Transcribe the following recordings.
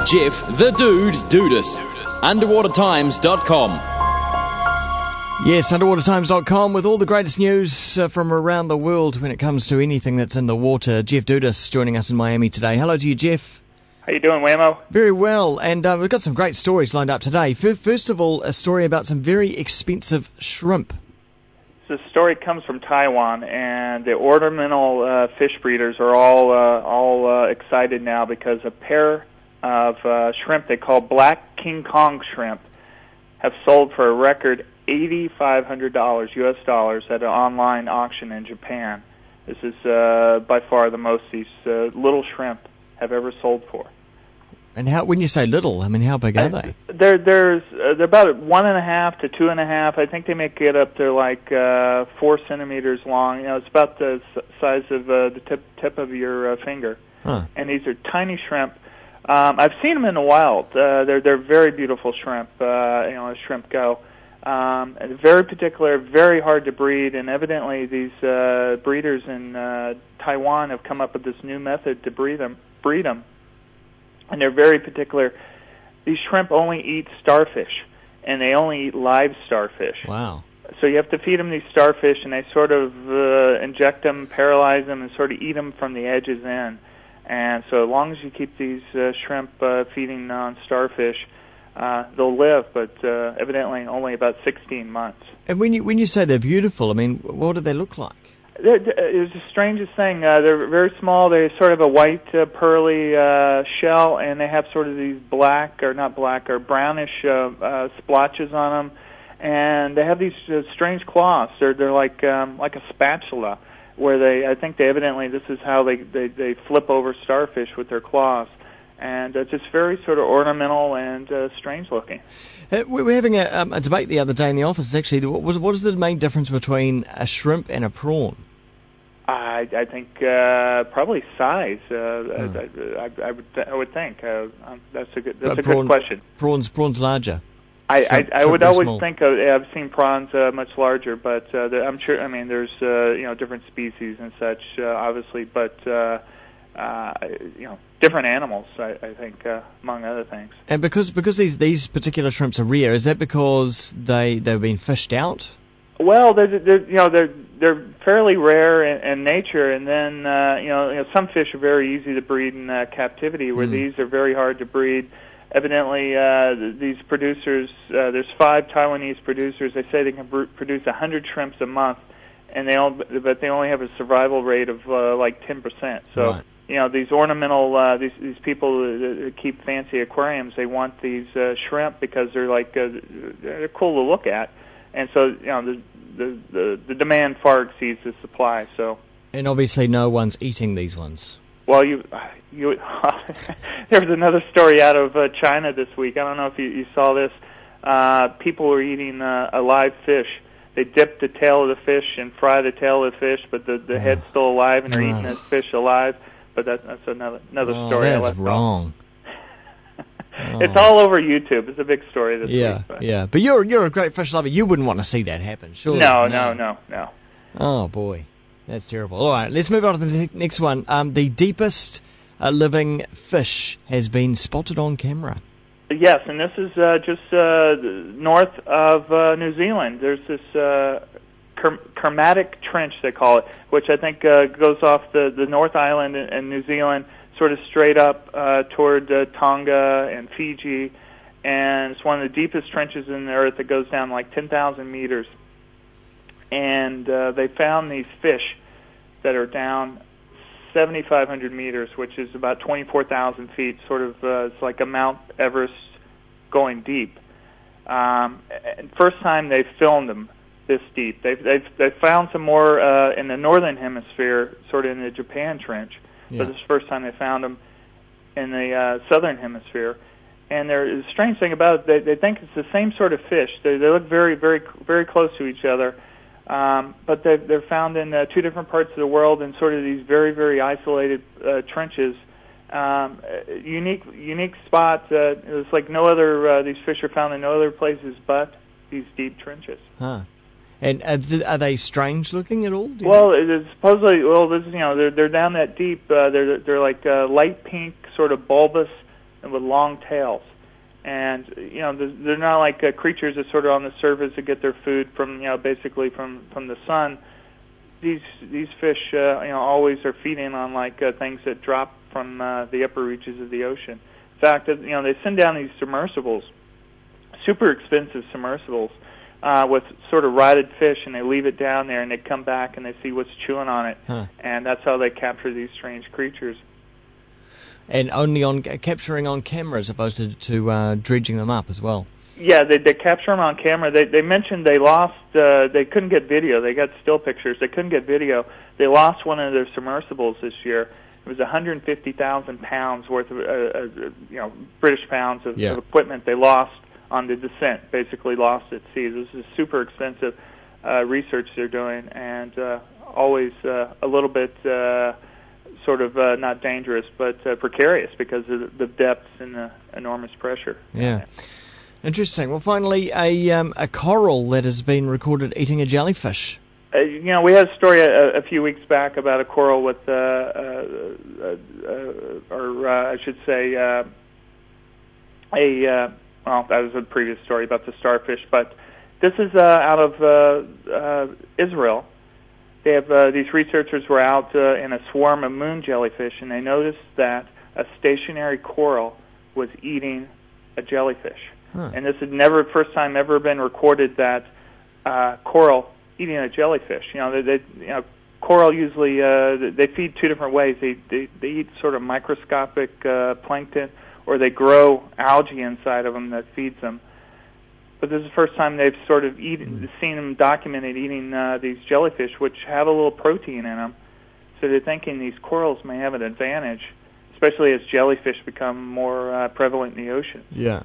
Jeff the Dude Dudas. UnderwaterTimes.com. Yes, UnderwaterTimes.com with all the greatest news from around the world when it comes to anything that's in the water. Jeff Dudas joining us in Miami today. Hello to you, Jeff. How you doing, Waymo? Very well, and we've got some great stories lined up today. First of all, a story about some very expensive shrimp. So the story comes from Taiwan, and the ornamental fish breeders are all excited now because a pair of shrimp they call Black King Kong shrimp have sold for a record $8,500 US dollars at an online auction in Japan. This is by far the most these little shrimp have ever sold for. And how? When you say little, I mean, how big are they? They're about 1.5 to 2.5. I think they may get up to like 4 centimeters long. You know, it's about the size of the tip of your finger. Huh. And these are tiny shrimp. I've seen them in the wild. They're very beautiful shrimp. As shrimp go. Very particular, very hard to breed, and evidently these breeders in Taiwan have come up with this new method to breed them. And they're very particular. These shrimp only eat starfish, and they only eat live starfish. Wow. So you have to feed them these starfish, and they sort of inject them, paralyze them, and sort of eat them from the edges in. And so as long as you keep these shrimp feeding on starfish, they'll live, but evidently only about 16 months. And when you say they're beautiful, I mean, what do they look like? It's the strangest thing. They're very small. They sort of a white, pearly shell, and they have sort of these brownish splotches on them. And they have these strange claws. They're like a spatula, where I think this is how they flip over starfish with their claws. And just very sort of ornamental and strange looking. We were having a debate the other day in the office, actually. What is the main difference between a shrimp and a prawn? I think probably size. I would think that's a good question. Prawns larger. I would always think I've seen prawns much larger, but I'm sure. I mean, there's different species and such, obviously, but different animals. I think among other things. And because these particular shrimps are rare, is that because they've been fished out? Well, they're fairly rare in nature, and then some fish are very easy to breed in captivity, where these are very hard to breed. Evidently, these producers, there's 5 Taiwanese producers. They say they can produce 100 shrimps a month, and but they only have a survival rate of like 10%. So. Right. These ornamental, these people that keep fancy aquariums, they want these shrimp because they're cool to look at, and so the demand far exceeds the supply. So, and obviously, no one's eating these ones. Well, there was another story out of China this week. I don't know if you saw this. People were eating a live fish. They dip the tail of the fish and fry the tail of the fish, but the head's still alive, and they're eating this fish alive. But that's another story. That's wrong. It's all over YouTube. It's a big story this week. Yeah. But you're a great fish lover. You wouldn't want to see that happen, surely. No. Oh boy, that's terrible. All right, let's move on to the next one. The deepest living fish has been spotted on camera. Yes, and this is just north of New Zealand. There's this Kermatic Trench, they call it, which I think goes off the North Island in New Zealand, sort of straight up toward Tonga and Fiji, and it's one of the deepest trenches in the earth that goes down like 10,000 meters. And they found these fish that are down 7,500 meters, which is about 24,000 feet, sort of it's like a Mount Everest going deep. First time they filmed them this deep. They've found some more in the northern hemisphere, sort of in the Japan Trench, but this is the first time they found them in the southern hemisphere. And the strange thing about it, they think it's the same sort of fish. They look very, very, very close to each other, but they're found in 2 different parts of the world in sort of these very, very isolated trenches. Unique spot. It's like no other. These fish are found in no other places but these deep trenches. Huh. And are they strange looking at all? Well, it is supposedly, this is, they're down that deep. They're like light pink, sort of bulbous, and with long tails. And they're not like creatures that sort of on the surface that get their food from basically from the sun. These fish always are feeding on like things that drop from the upper reaches of the ocean. In fact, they send down these submersibles, super expensive submersibles, with sort of rotted fish, and they leave it down there, and they come back and they see what's chewing on it, and that's how they capture these strange creatures. And only on capturing on camera as opposed to dredging them up as well. Yeah, they capture them on camera. They mentioned they lost. They couldn't get video. They got still pictures. They couldn't get video. They lost one of their submersibles this year. It was 150,000 pounds worth of British pounds of equipment they lost on the descent. Basically lost at sea. This is super expensive research they're doing, and always a little bit. Sort of not dangerous, but precarious because of the depths and the enormous pressure. Yeah, interesting. Well, finally, a coral that has been recorded eating a jellyfish. We had a story a few weeks back about a coral with, or I should say, that was a previous story about the starfish, but this is out of Israel. They have these researchers were out in a swarm of moon jellyfish, and they noticed that a stationary coral was eating a jellyfish. And this had first time ever been recorded that coral eating a jellyfish. Coral usually they feed two different ways. They eat sort of microscopic plankton, or they grow algae inside of them that feeds them. But this is the first time they've sort of seen them documented eating these jellyfish, which have a little protein in them. So they're thinking these corals may have an advantage, especially as jellyfish become more prevalent in the ocean. Yeah.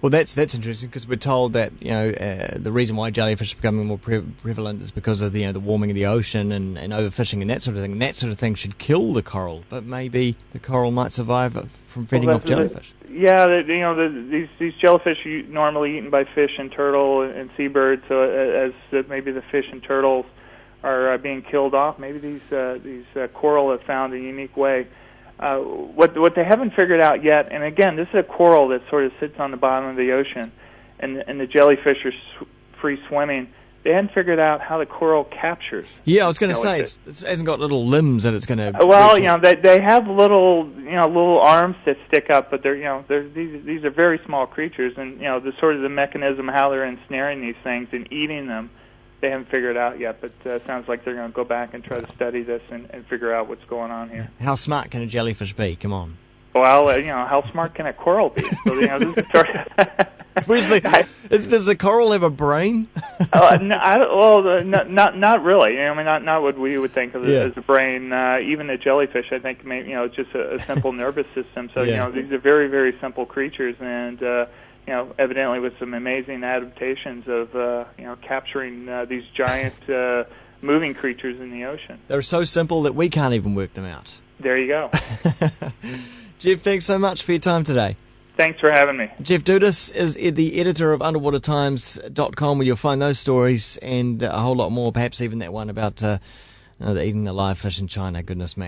Well, that's interesting because we're told that the reason why jellyfish are becoming more prevalent is because of the warming of the ocean and overfishing and that sort of thing. And that sort of thing should kill the coral, but maybe the coral might survive from feeding off jellyfish. These jellyfish are normally eaten by fish and turtle and seabirds. So as maybe the fish and turtles are being killed off, maybe these coral have found a unique way. What they haven't figured out yet, and again, this is a coral that sort of sits on the bottom of the ocean, and the jellyfish are free swimming. They hadn't figured out how the coral captures. Yeah, I was going to say it hasn't got little limbs that it's going to. Well, they have little arms that stick up, but these are very small creatures, and the sort of the mechanism how they're ensnaring these things and eating them. They haven't figured out yet, but it sounds like they're going to go back and try to study this and figure out what's going on here. How smart can a jellyfish be? Come on. Well, how smart can a coral be? So, this is sort of does a coral have a brain? Not really. Not what we would think of as a brain. Even a jellyfish, I think, it's just a simple nervous system. So, these are very, very simple creatures, and evidently with some amazing adaptations of capturing these giant moving creatures in the ocean. They're so simple that we can't even work them out. There you go. Jeff, thanks so much for your time today. Thanks for having me. Jeff Dudas is the editor of underwatertimes.com, where you'll find those stories and a whole lot more, perhaps even that one about eating the live fish in China. Goodness me.